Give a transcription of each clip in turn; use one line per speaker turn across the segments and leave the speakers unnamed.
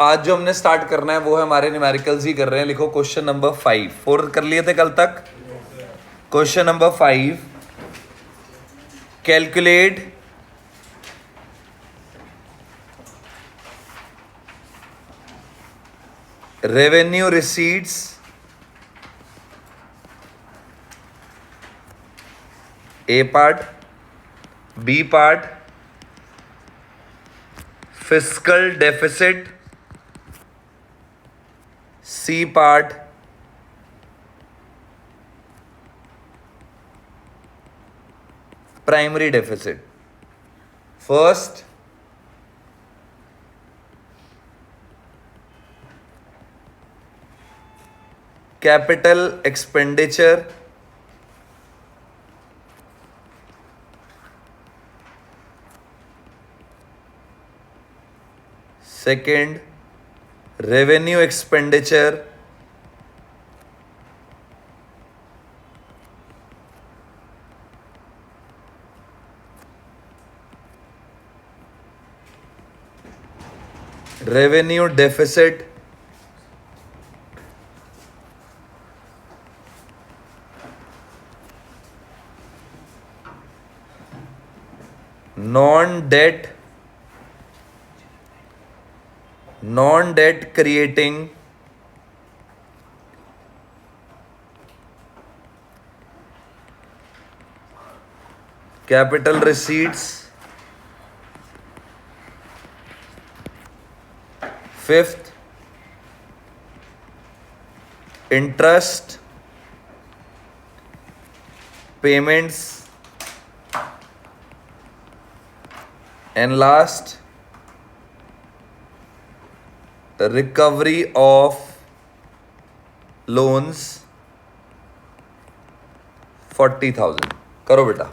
आज जो हमने स्टार्ट करना है वो है हमारे न्यूमेरिकल्स ही कर रहे हैं। लिखो क्वेश्चन नंबर 5। 4 कर लिए थे कल तक। Question number 5, calculate revenue receipts A part, B part fiscal deficit, C part primary deficit. First, capital expenditure, second revenue expenditure, revenue deficit, non-debt creating capital receipts, fifth interest payments, and last recovery of loans 40,000। करो बेटा।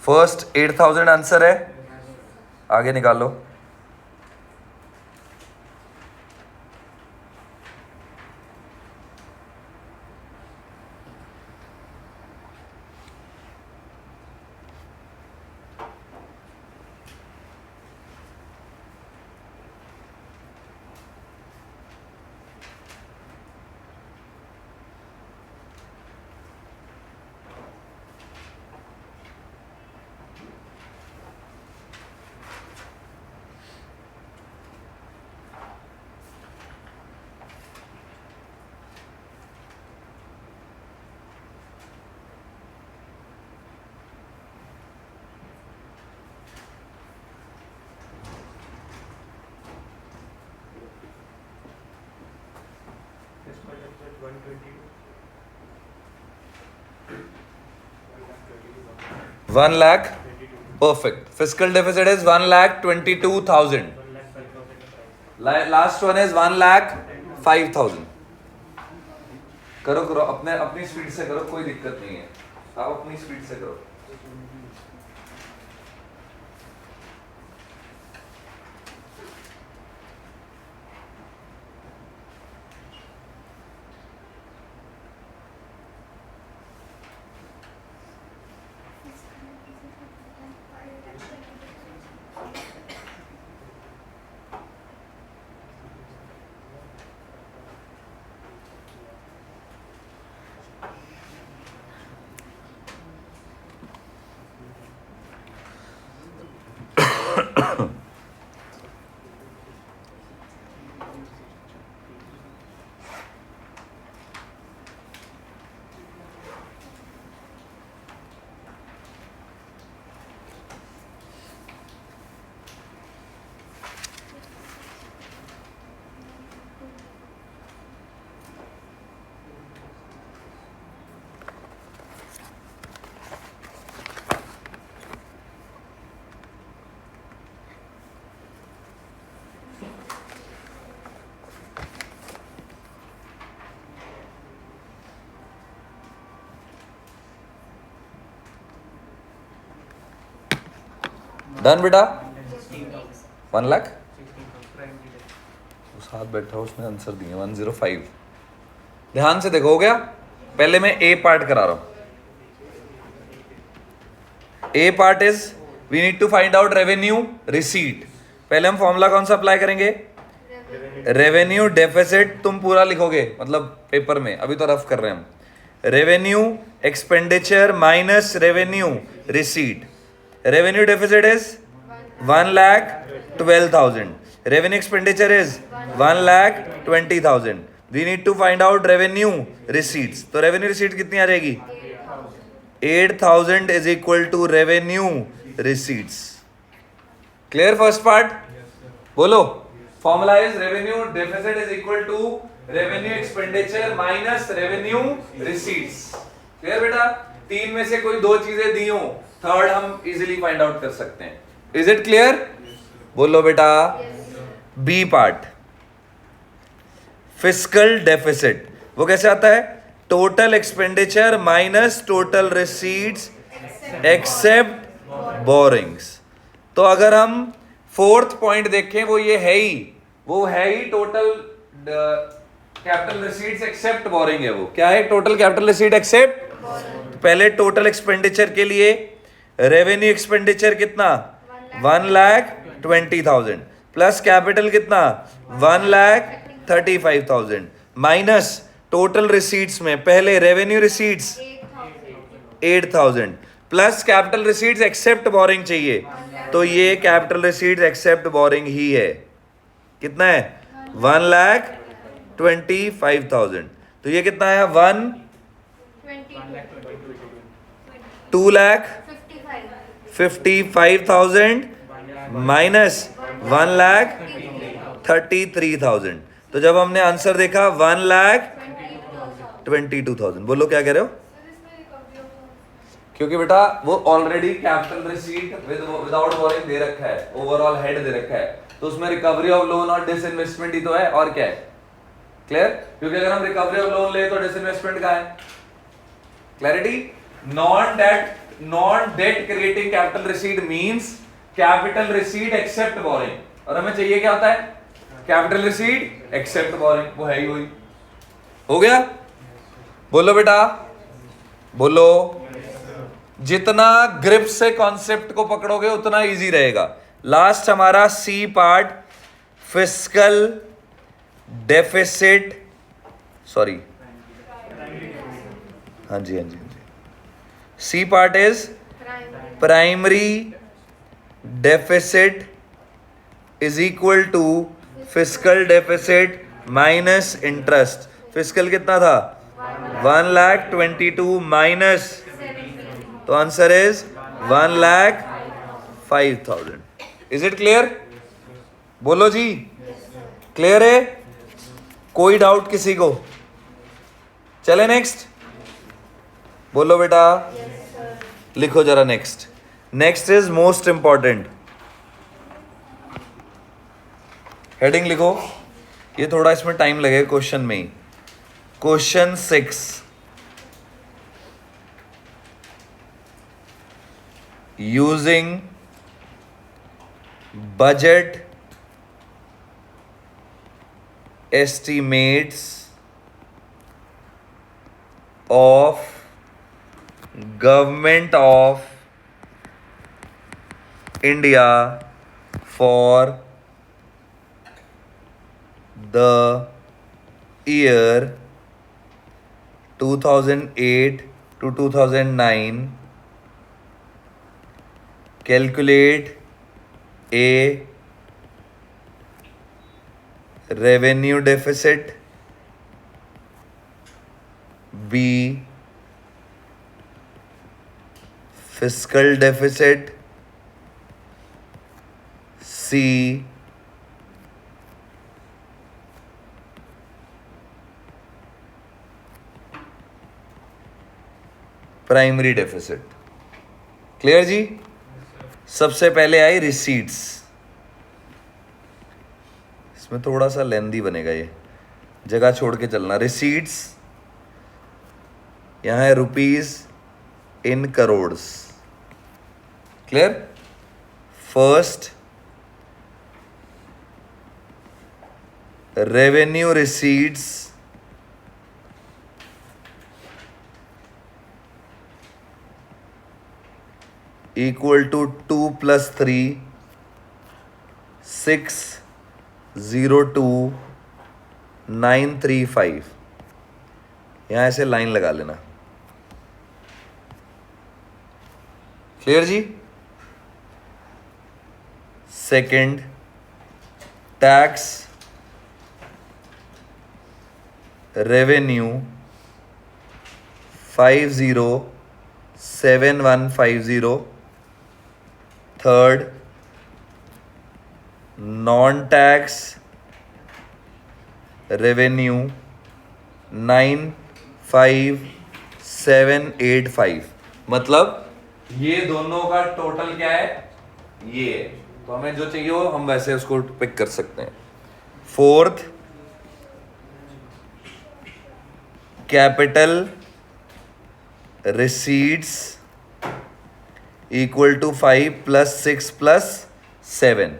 First 8,000 answer है, आगे निकालो। One lakh perfect. Fiscal deficit is 1,22,000। Last one is 1,05,000। करो करो, अपने अपनी speed से करो, कोई दिक्कत नहीं है, आप अपनी स्पीड से करो। डन बेटा 1 लाख उस हाथ बैठा उसने आंसर दिए 105। ध्यान से देखो, हो गया। पहले मैं ए पार्ट करा रहा हूं। A part is we need to find out revenue receipt. पहले हम फॉर्मूला कौन सा अप्लाई करेंगे? Revenue deficit. तुम पूरा लिखोगे मतलब पेपर में, अभी तो रफ कर रहे हैं हम। Revenue expenditure minus revenue receipt. Revenue deficit is 1,12,000। Revenue expenditure is 1,20,000। We need to find out revenue receipts. तो रेवेन्यू रिसीट कितनी आ जाएगी? 8,000 is equal to revenue receipts. Clear first part? बोलो। Formula is revenue deficit is equal to revenue expenditure minus revenue receipts. Clear बेटा? तीन में से कोई दो चीजें दी हो, थर्ड हम इजीली फाइंड आउट कर सकते हैं। Is it clear? बोलो बेटा। बी पार्ट फिस्कल डेफिसिट, वो कैसे आता है? Total expenditure minus total receipts except borrowings. तो अगर हम फोर्थ पॉइंट देखें, वो ये है ही, वो है ही total capital receipts except borrowing है। वो क्या है? Total capital receipt except. पहले टोटल एक्सपेंडिचर के लिए रेवेन्यू एक्सपेंडिचर कितना? 1,20,000 प्लस कैपिटल कितना? 1,35,000 माइनस टोटल रिसीट्स में पहले revenue receipts 8,000 plus capital receipts except borrowing चाहिए, तो ये कैपिटल रिसीट्स एक्सेप्ट बोरिंग ही है। कितना है? 1,25,000। तो ये कितना है? 2,55,000 माइनस 1,33,000। तो जब हमने आंसर देखा 1,22,000। बोलो क्या कह रहे हो? क्योंकि बेटा वो already capital receipt without borrowing दे रखा है, ओवरऑल हेड दे रखा है, तो उसमें रिकवरी ऑफ लोन और डिसइन्वेस्टमेंट ही तो है, और क्या है? क्लियर? क्योंकि अगर हम रिकवरी ऑफ लोन ले तो डिसइन्वेस्टमेंट कहां है? Clarity? Non debt creating capital receipt means capital receipt except borrowing, और हमें चाहिए क्या होता है? Capital receipt except borrowing. वो है ही वही। हो गया? बोलो बेटा, बोलो। जितना ग्रिप से कॉन्सेप्ट को पकड़ोगे उतना इजी रहेगा। लास्ट हमारा C part fiscal deficit, sorry, हाँ जी हाँ जी हाँ जी। C part is primary deficit is equal to fiscal deficit minus interest. Fiscal कितना था? 1,22,000 माइनस, तो answer is 1,05,000। Is it clear? बोलो जी। क्लियर है? कोई डाउट किसी को? चले नेक्स्ट। बोलो बेटा। लिखो जरा next. Next is most important. Heading लिखो। ये थोड़ा इसमें टाइम लगेगा क्वेश्चन में ही। Question 6, using budget estimates of Government of India for the year 2008 to 2009, calculate a revenue deficit, B fiscal deficit, C primary deficit. Clear जी? सबसे पहले आई रिसीट्स। इसमें थोड़ा सा लेंदी बनेगा, ये जगह छोड़ के चलना। रिसीट्स यहां है rupees in crore. Clear? first revenue receipts equal to 2 plus 3 602 935. यहां ऐसे लाइन लगा लेना. क्लियर जी. Second, tax revenue 507150. Third, non tax revenue 95785. मतलब ये दोनों का टोटल क्या है, ये है. तो हमें जो चाहिए हो हम वैसे उसको पिक कर सकते हैं. Fourth, capital receipts equal to 5 plus 6 plus 7.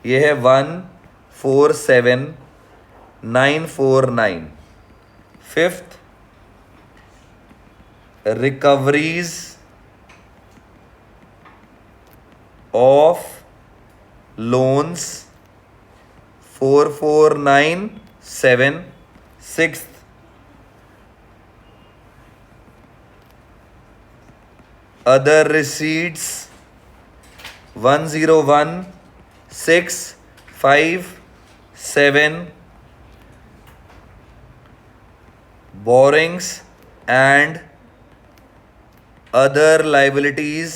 ये है 147949. Fifth, recoveries of loans 4497. Sixth, other receipts 101657. Borrowings and other liabilities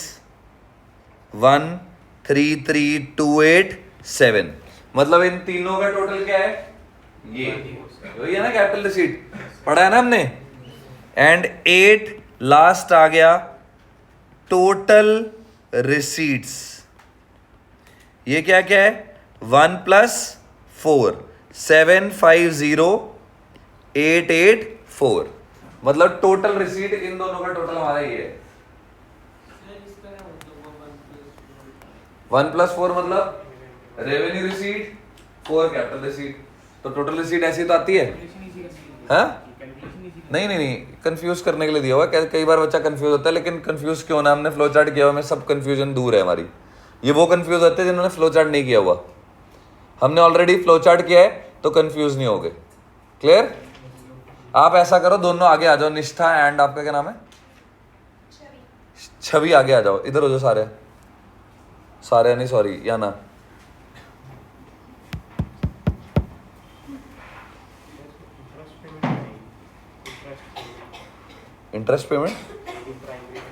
133287. मतलब इन तीनों का टोटल क्या है, ये वही है ना कैपिटल रिसीट, पढ़ा है ना हमने. एंड 8 लास्ट आ गया टोटल रिसीट्स. ये क्या क्या है, 1 प्लस 4 750884. मतलब टोटल रिसीट इन दोनों का टोटल हमारा ये है. 1 प्लस 4 मतलब रेवेन्यू रिसीट 4 कैपिटल रिसीट. तो टोटल रिसीट ऐसी तो आती है. हाँ नहीं कंफ्यूज करने के लिए दिया हुआ है. कई बार बच्चा कंफ्यूज होता है, लेकिन कंफ्यूज क्यों ना, हमने फ्लो चार्ट किया हुआ, में सब कंफ्यूजन दूर है हमारी. ये वो कंफ्यूज होते हैं जिन्होंने फ्लो चार्ट नहीं किया हुआ. हमने ऑलरेडी फ्लो चार्ट किया है तो कंफ्यूज नहीं होगे. क्लियर. आप ऐसा करो, दोनों आगे आ जाओ. निष्ठा एंड आपका क्या नाम है, छवि. आगे आ जाओ, इधर हो जाओ सारे. सारे नहीं, सॉरी, या ना. इंटरेस्ट पेमेंट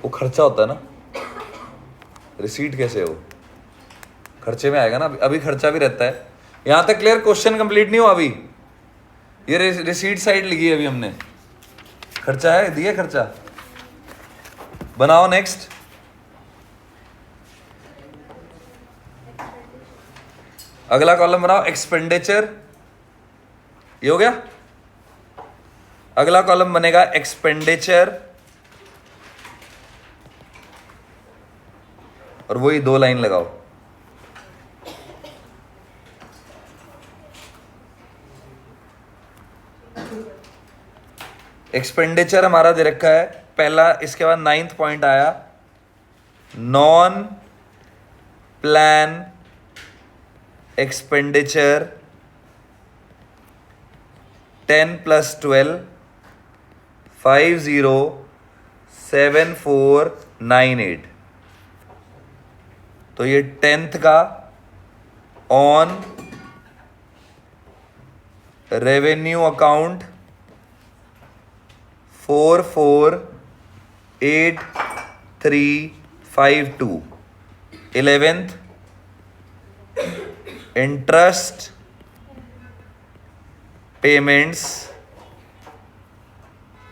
वो खर्चा होता है ना, रिसीट कैसे हो, खर्चे में आएगा ना. अभी खर्चा भी रहता है. यहां तक क्लियर. क्वेश्चन कंप्लीट नहीं हुआ अभी. ये रिसीट साइड लिखी है अभी हमने. खर्चा है, दिया खर्चा. बनाओ नेक्स्ट. अगला कॉलम बनाओ एक्सपेंडिचर. ये हो गया. अगला कॉलम बनेगा एक्सपेंडिचर, और वही 2 लाइन लगाओ. एक्सपेंडिचर हमारा दे रखा है पहला. इसके बाद 9th पॉइंट आया, नॉन प्लान एक्सपेंडिचर 10 प्लस 12 507498. तो ये 10th का on revenue account 448352. 11th interest payments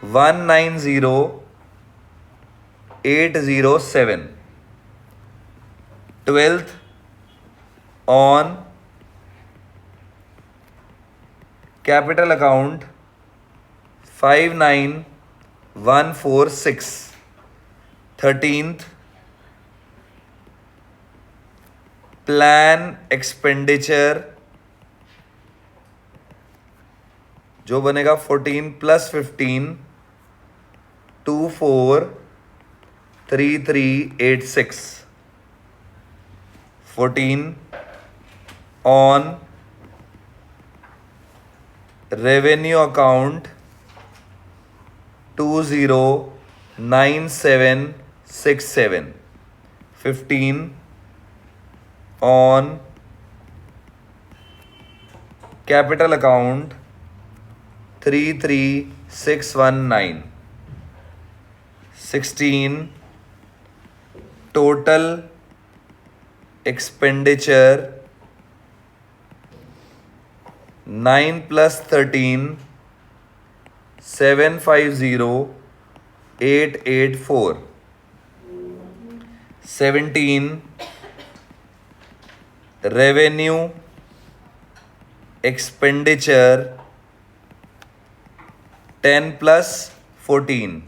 190807. 12th on capital account 59146. 13th plan expenditure जो बनेगा 14 + 15 243386 14 on revenue account 209767 15 on capital account 33619 16 total expenditure 9 + 13 750884 17 revenue expenditure 10 + 14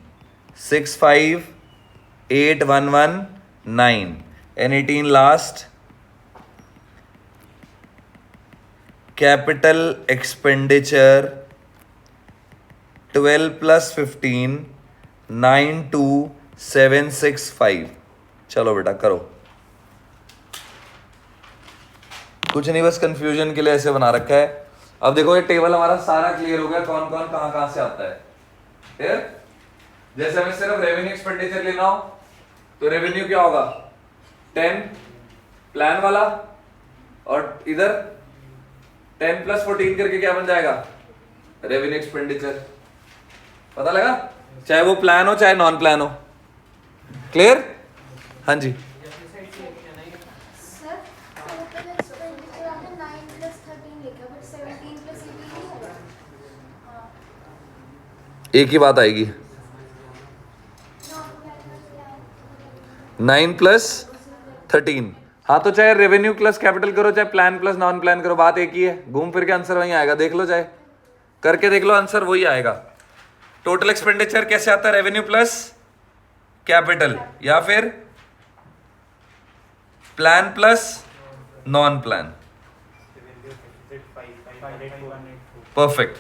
65819 and 18 last capital expenditure 12 + 15 92765 चलो बेटा करो कुछ नहीं बस कंफ्यूजन के लिए ऐसे बना रखा है। अब देखो ये टेबल हमारा सारा क्लियर हो गया कौन कौन कहां से आता है। क्लियर? जैसे हमें सिर्फ रेवेन्यू एक्सपेंडिचर लेना हो तो रेवेन्यू क्या होगा 10 प्लान वाला और इधर 10 + 14 करके क्या बन जाएगा रेवेन्यू एक्सपेंडिचर। पता लगा चाहे वो प्लान हो चाहे नॉन प्लान हो। क्लियर? हाँ जी एक ही बात आएगी 9 + 13। हाँ तो चाहे रेवेन्यू प्लस कैपिटल करो चाहे प्लान प्लस नॉन प्लान करो बात एक ही है। घूम फिर के आंसर वही आएगा। देख लो चाहे करके देख लो आंसर वही आएगा। टोटल एक्सपेंडिचर कैसे आता है रेवेन्यू प्लस कैपिटल या फिर plan plus non plan. Perfect.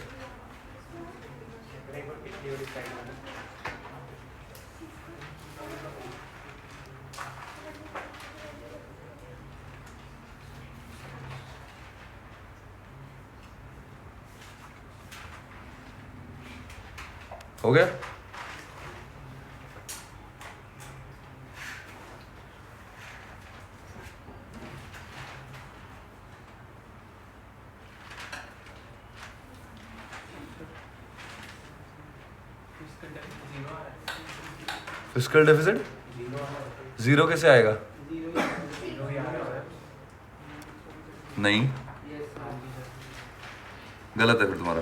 हो गया? फिस्कल डेफिसिट 0 कैसे आएगा? नहीं गलत है फिर तुम्हारा।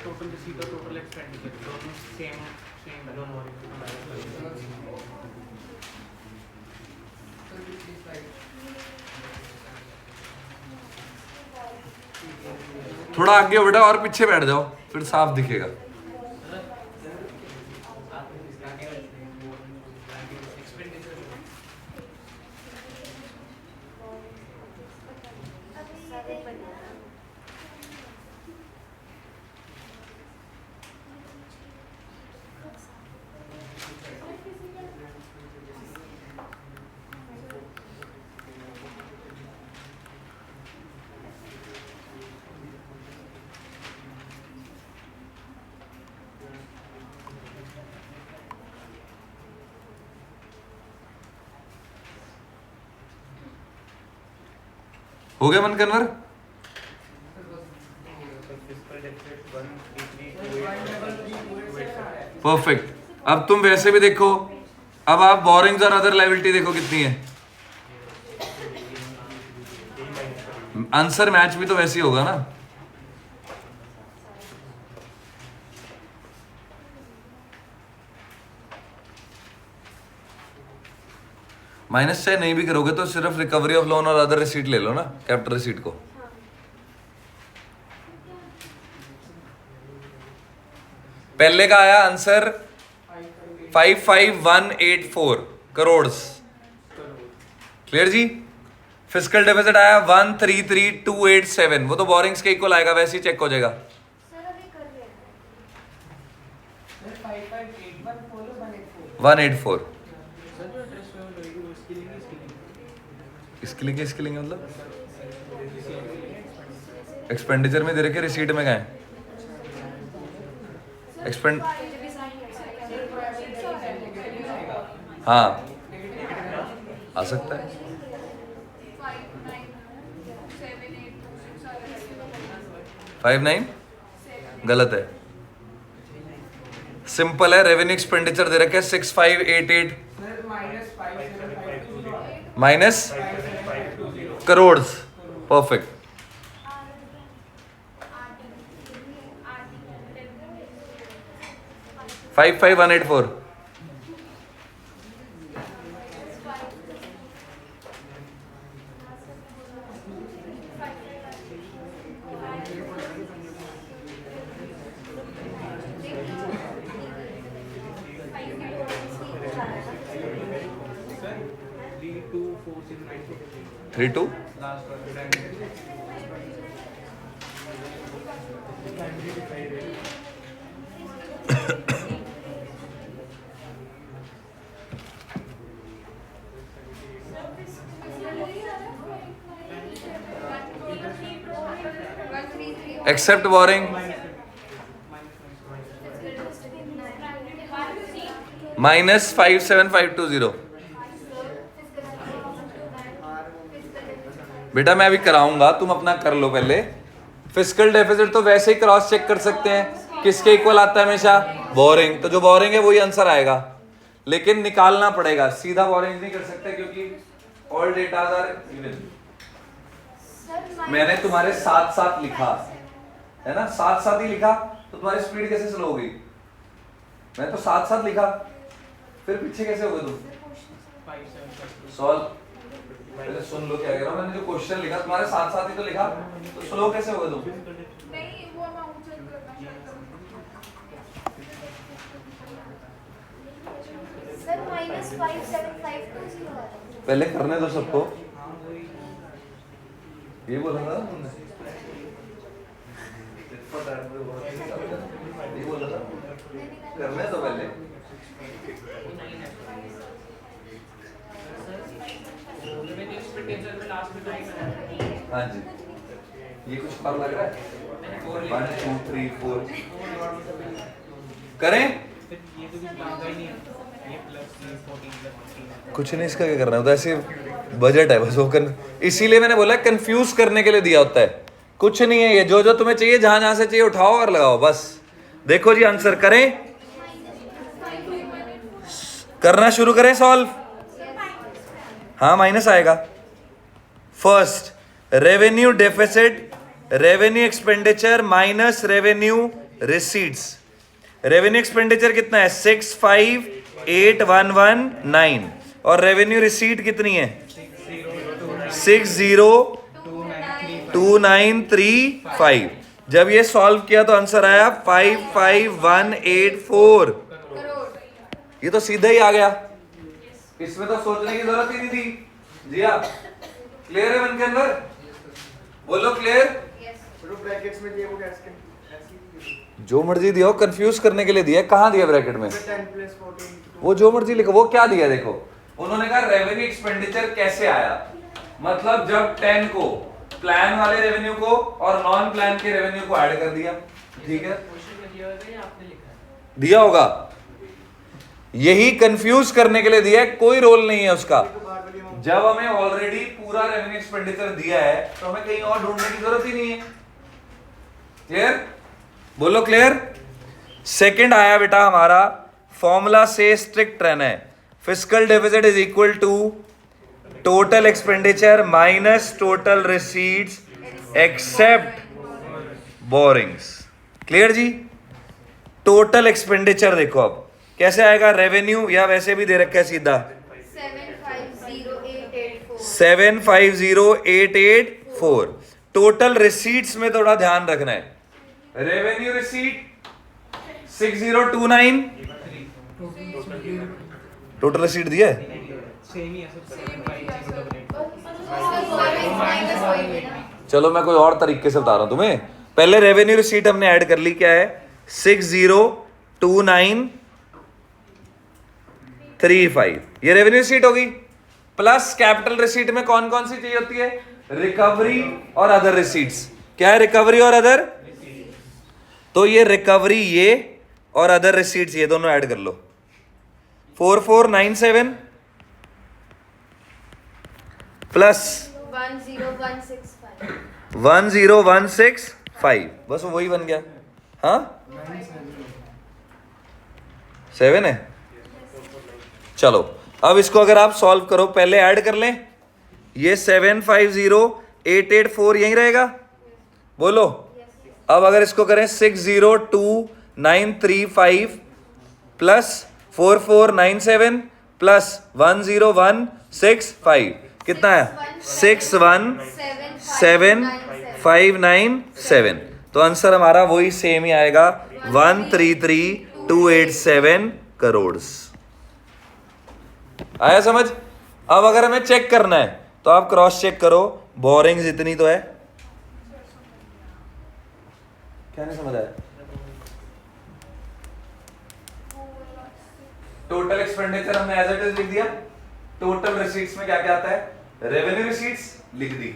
टोटल रिसीट और टोटल एक्सपेंडिचर दोनों सेम
थोड़ा आगे हो बेटा और पीछे बैठ जाओ फिर साफ दिखेगा। हो गया मन कन्वर? परफेक्ट। अब तुम वैसे भी देखो अब आप बोरिंग्स और अदर लायबिलिटी देखो कितनी है। आंसर मैच भी तो वैसे ही होगा ना। माइनस चाहे नहीं भी करोगे तो सिर्फ रिकवरी ऑफ लोन और अदर रिसीट ले लो ना कैपिटल रिसीट को। पहले का आया आंसर 55184 करोड़ क्लियर जी? फिजिकल डेफिसिट आया 133287, वो तो बोरिंग्स के इक्वल आएगा, वैसे ही चेक हो जाएगा।
सर अभी कर रहे हैं
184
सर जो एड्रेस पे होगी वो इसके लिए
इसके लिए मतलब एक्सपेंडिचर में दे रखे, रिसीट में गए एक्सपेंड, हाँ आ सकता है। 59 गलत है, सिंपल है। रेवेन्यू एक्सपेंडिचर दे रखे 6588 minus crore, perfect. 55184 32
last
except borrowing minus 57520। बेटा मैं अभी कराऊंगा, तुम अपना कर लो पहले। फिजिकल डेफिसिट तो वैसे ही क्रॉस चेक कर सकते हैं, किसके इक्वल आता है हमेशा? बोरिंग। तो जो बोरिंग है वही आंसर आएगा, लेकिन निकालना पड़ेगा, सीधा बोरिंग नहीं कर सकते क्योंकि ऑल डेटा आर गिवन। मैंने तुम्हारे साथ साथ लिखा है ना, साथ साथ ही लिखा, तो तुम्हारी स्पीड कैसे स्लो हो गई? मैंने तो साथ साथ लिखा, फिर पीछे कैसे हो गए तुम? सॉल्व पहले सुन लो क्या कह रहा हूं। मैंने जो क्वेश्चन लिखा तुम्हारे साथ साथ ही तो लिखा, तो स्लो कैसे हो गए तुम?
नहीं वो अमाउंट चेक करना सर -57520 आ रहा है।
पहले करने दो सबको, ये बोला था तुमने, ये बोला था करने दो पहले।
एक्सपेंडिचर में लास्ट में 9
हाँ जी, ये कुछ और लग रहा है? 1 2 3 4 करें?
ये तो कुछ मांगा ही नहीं है, ये प्लस 14 प्लस
कुछ नहीं, इसका क्या करना होता है, ऐसे बजट है बस वो इसीलिए मैंने बोला कंफ्यूज करने के लिए दिया होता है, कुछ नहीं है ये। जो जो तुम्हें चाहिए, जहां जहां से चाहिए उठाओ और लगाओ बस। देखो जी आंसर करें, करना शुरू करें सॉल्व। हाँ माइनस आएगा। First revenue deficit, revenue expenditure minus revenue receipts. Revenue expenditure कितना है? 65819 और रेवेन्यू रिसीट कितनी है? 602935। जब ये सॉल्व किया तो आंसर आया 55184। ये तो सीधा ही आ गया, इसमें तो सोचने की जरूरत ही नहीं थी। जी हाँ, क्लियर है मन के अंदर? बोलो क्लियर?
ब्रैकेट्स में दिए वो कैसे
जो मर्जी दिया हो, कंफ्यूज करने के लिए दिया। कहाँ दिया ब्रैकेट में?
10 + 14
वो जो मर्जी लिखो। वो क्या दिया देखो, उन्होंने कहा रेवेन्यू एक्सपेंडिचर कैसे आया, मतलब जब 10 को प्लान वाले रेवेन्यू को और नॉन प्लान के रेवेन्यू को ऐड कर दिया। ठीक है,
क्वेश्चन में दिया हुआ है या आपने लिखा है?
दिया होगा, यही कंफ्यूज करने के लिए दिया है, कोई रोल नहीं है उसका। जब हमें ऑलरेडी पूरा रेवेन्यू एक्सपेंडिचर दिया है तो हमें कहीं और ढूंढने की जरूरत ही नहीं है। क्लियर? बोलो क्लियर? सेकंड आया बेटा हमारा, फॉर्मूला से स्ट्रिक्ट रहना है। Fiscal deficit is equal to total expenditure minus total receipts except borrowings. Clear जी? टोटल एक्सपेंडिचर देखो अब कैसे आएगा, रेवेन्यू या वैसे भी दे रखा है सीधा 750,884। टोटल रिसीट्स में थोड़ा ध्यान रखना है। रेवेन्यू रिसीट 6029, टोटल रिसीट दिया है
सेम ही है सब 75088
चलो मैं कोई और तरीके से बता रहा हूं तुम्हें। पहले रेवेन्यू रिसीट हमने ऐड कर ली, क्या है 602935, ये रेवेन्यू रिसीट होगी। प्लस कैपिटल रिसीट में कौन कौन सी चाहिए होती है, रिकवरी और अदर रिसीट्स। क्या है रिकवरी और अदर, तो ये रिकवरी ये और अदर रिसीट्स ये दोनों ऐड कर लो। 4497 प्लस 10165, बस वही बन गया। हाँ 7 है। चलो अब इसको अगर आप सॉल्व करो, पहले ऐड कर लें, ये 750884 यही रहेगा, बोलो। अब अगर इसको करें 602935 प्लस 4497 प्लस 10165 कितना है 6175997। तो आंसर हमारा वही सेम ही आएगा 133287 करोड़। आया समझ। अब अगर हमें चेक करना है तो आप क्रॉस चेक करो, बोरिंग्स इतनी तो है, क्या नहीं समझ आया। टोटल एक्सपेंडिचर हमने एज इट इज लिख दिया। टोटल रिसीट्स में क्या क्या आता है, रेवेन्यू रिसीट्स लिख दी,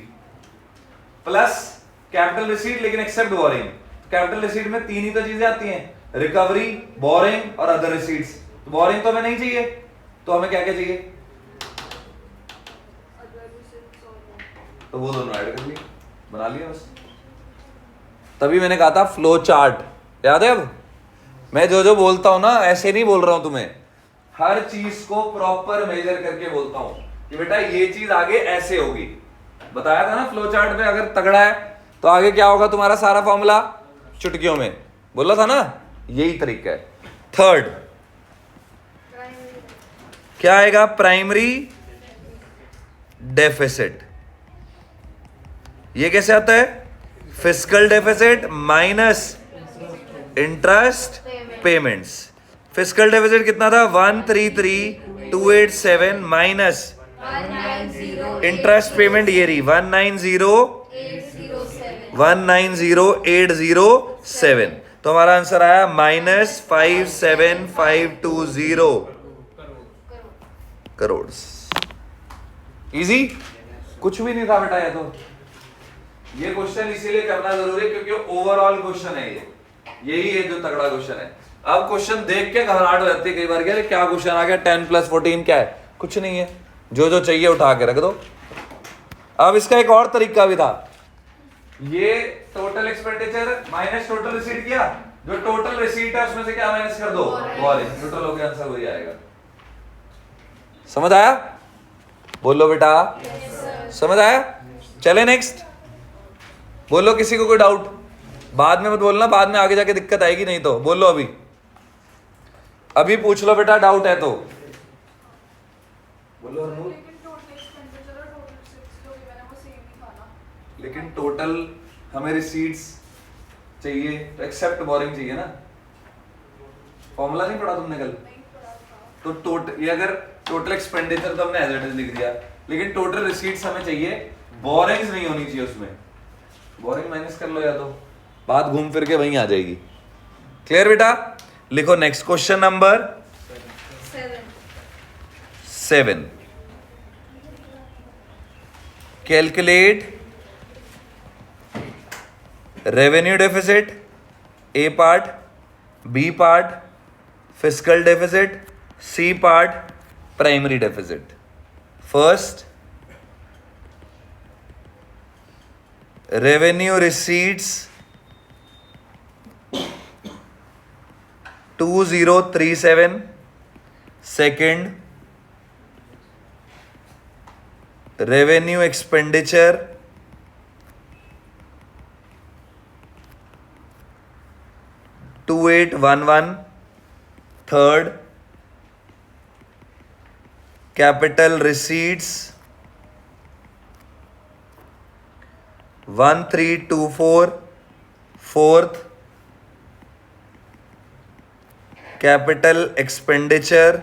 प्लस कैपिटल रिसीट लेकिन एक्सेप्ट बोरिंग। कैपिटल रिसीट में तीन ही तो चीजें आती हैं, रिकवरी, बोरिंग और अदर रिसीट्स। तो बोरिंग तो हमें नहीं चाहिए, तो हमें क्या क्या चाहिए, तो वो दोनों ऐड कर लिए, बना लिया बस। तभी मैंने कहा था फ्लो चार्ट, याद है। अब मैं जो जो बोलता हूं ना ऐसे नहीं बोल रहा हूं तुम्हें, हर चीज को प्रॉपर मेजर करके बोलता हूं कि बेटा ये चीज आगे ऐसे होगी। बताया था ना फ्लो चार्ट में अगर तगड़ा है तो आगे क्या होगा, तुम्हारा सारा फॉर्मूला चुटकियों में, बोला था ना, यही तरीका है। थर्ड क्या आएगा, प्राइमरी डेफिसिट। ये कैसे आता है, fiscal deficit minus interest payments. Fiscal deficit कितना था 133287 माइनस इंटरेस्ट पेमेंट ये रही 190807। तो हमारा आंसर आया -57520 करोड़। इजी, कुछ भी नहीं था बेटा ये तो। ये क्वेश्चन इसीलिए करना जरूरी है क्योंकि ओवरऑल क्वेश्चन है ये, यही है जो तगड़ा क्वेश्चन है। अब क्वेश्चन देख के घबराहट हो जाती है कई बार, क्या क्वेश्चन आ गया 10 + 14 क्या है, कुछ नहीं है, जो जो चाहिए उठा के रख दो। अब इसका एक और तरीका भी था, ये total expenditure minus total receipt किया, जो टोटल रिसीट है उसमें से क्या माइनस कर दो, बोरिंग, न्यूट्रल हो गया, आंसर वही आएगा। समझ आया, बोलो बेटा, समझ आया। चले नेक्स्ट, बोलो किसी को कोई डाउट, बाद में मत बोलना, बाद में आगे जाके दिक्कत आएगी, नहीं तो बोलो अभी, अभी पूछ लो बेटा, डाउट है तो बोलो। लेकिन टोटल हमें रिसीट्स चाहिए तो एक्सेप्ट बोरिंग चाहिए ना, फॉर्मूला नहीं पढ़ा तुमने कल, तो टोटल ये अगर टोटल एक्सपेंडिचर तो हमने एज इट इज लिख दिया, लेकिन टोटल रिसीट्स हमें चाहिए, बोरिंग्स नहीं होनी चाहिए उसमें, बोरिंग माइनस कर लो या तो बात घूम फिर के वहीं आ जाएगी। क्लियर बेटा, लिखो next question number 7। Calculate revenue deficit, A part, B part fiscal deficit, C part primary deficit. First, revenue receipts 2037, second revenue expenditure 2811, third capital receipts 1324, fourth capital expenditure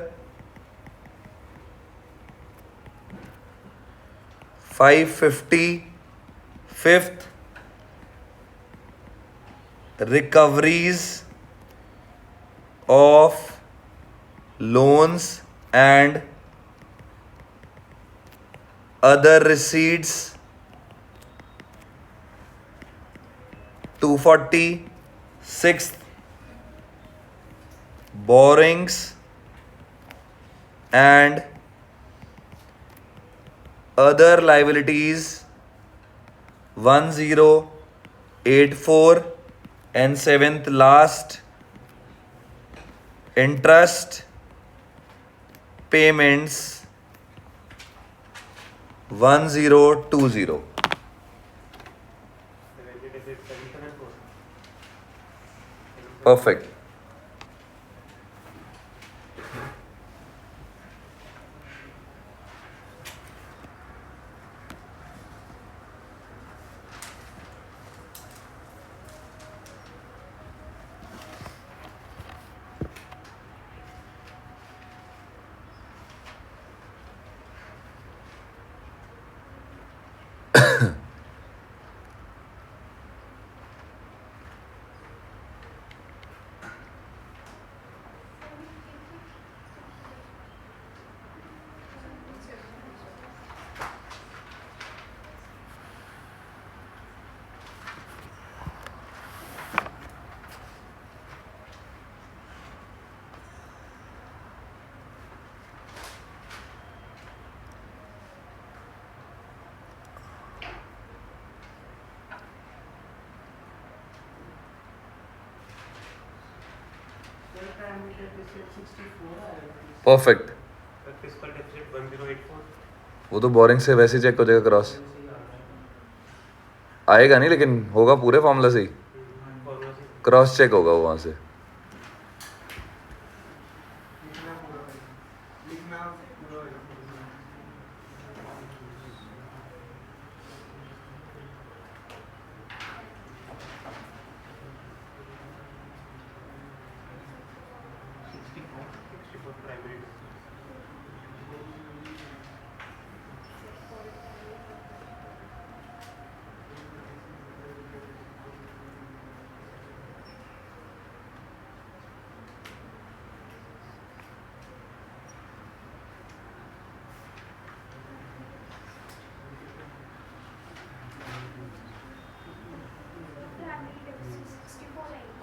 550. Fifth, recoveries of loans and other receipts, 240. Sixth, borrowings and other liabilities, 1084. And seventh last, interest payments, 1020. Perfect. Perfect.
Fiscal deficit 1084.
वो तो boring से वैसे check हो जाएगा cross आएगा नहीं लेकिन होगा पूरे फॉर्मूला से ही
फॉर्मूला से
क्रॉस चेक होगा वो वहाँ से.
Primary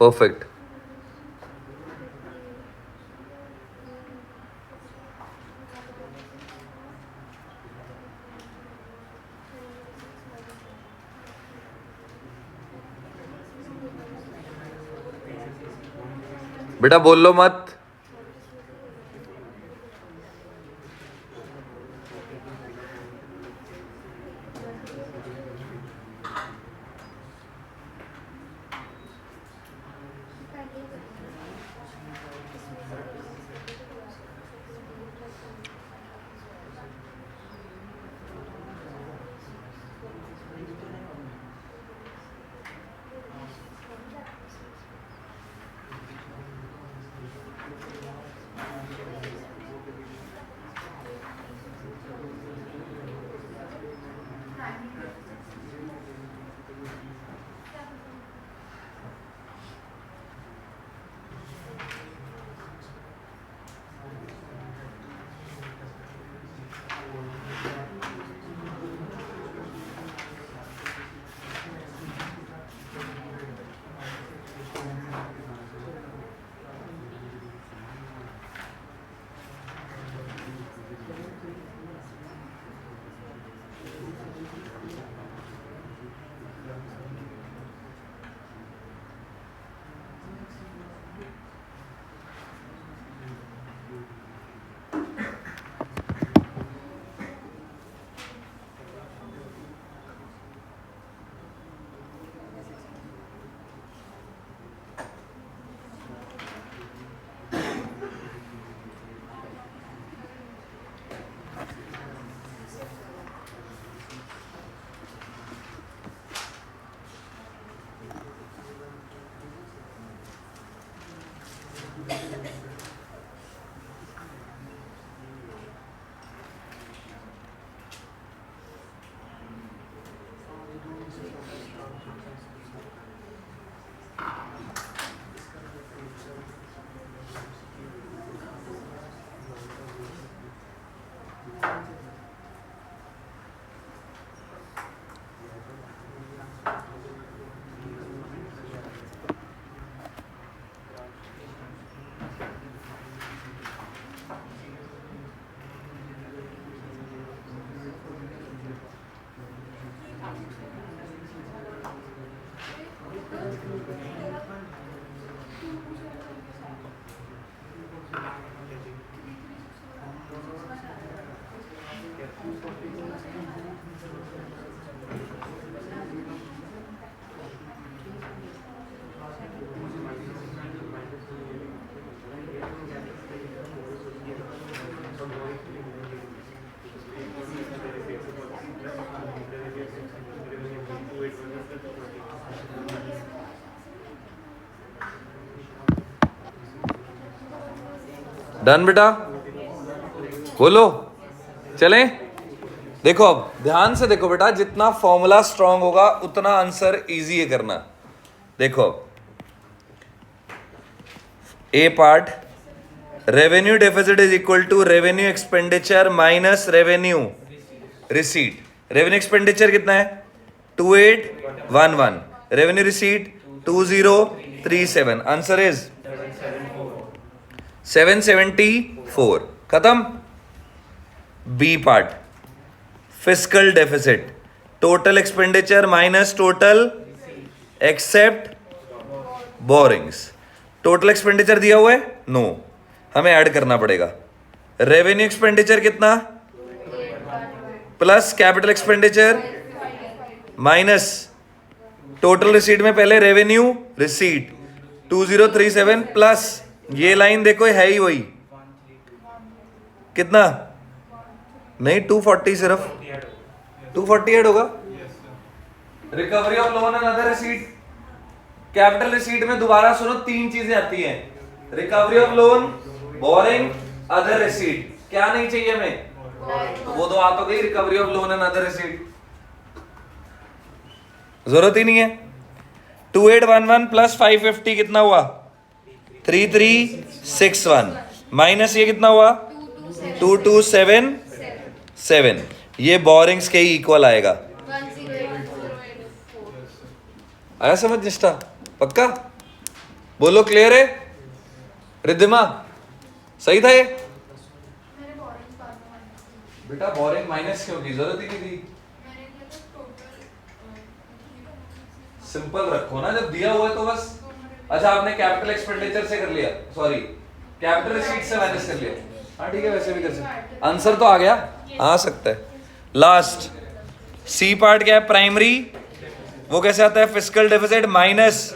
perfect. बेटा बोल लो मत. डन बेटा, बोलो चलें। देखो अब ध्यान से देखो बेटा, जितना फॉर्मूला स्ट्रांग होगा उतना आंसर इजी है करना। देखो A part, revenue deficit is equal to revenue expenditure minus revenue receipt. Revenue expenditure कितना है 2811, रेवेन्यू रिसीट 2037, आंसर इज 774। खत्म। B part, fiscal deficit, total expenditure minus total except borrowings. Total expenditure दिया हुआ है, no, हमें add करना पड़ेगा। Revenue expenditure कितना plus capital expenditure minus total receipt में पहले रेवेन्यू रिसीट 2037 प्लस ये लाइन देखो है ही वही, कितना नहीं 240, सिर्फ 248 होगा। Recovery of loan and other receipt, capital receipt में दोबारा सुनो तीन चीजें आती हैं, recovery of loan, boring, other receipt. क्या नहीं चाहिए हमें, तो वो तो आ तो गई recovery of loan and other receipt, जरूरत ही नहीं है। 2811 प्लस 550 कितना हुआ 3361 माइनस ये कितना हुआ 2277, ये बोरिंग्स के ही इक्वल आएगा। आया समझ निष्ठा, पक्का बोलो, क्लियर है रिद्धिमा, सही था ये बेटा। बोरिंग माइनस क्यों की, जरूरत ही नहीं थी, सिंपल रखो ना, जब दिया हुआ है तो बस। अच्छा आपने कैपिटल एक्सपेंडिचर से कर लिया, सॉरी कैपिटल रिसीट से माइनस कर लिया, हाँ ठीक है, वैसे भी कर सकते, आंसर तो आ गया, आ सकता है। लास्ट सी पार्ट क्या है, प्राइमरी, वो कैसे आता है, fiscal deficit minus,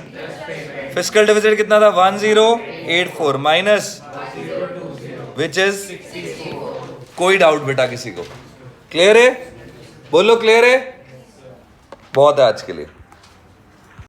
fiscal deficit कितना था 1084 माइनस विच इज, कोई डाउट बेटा किसी को, क्लियर है, बोलो क्लियर है, बहुत है आज के लिए।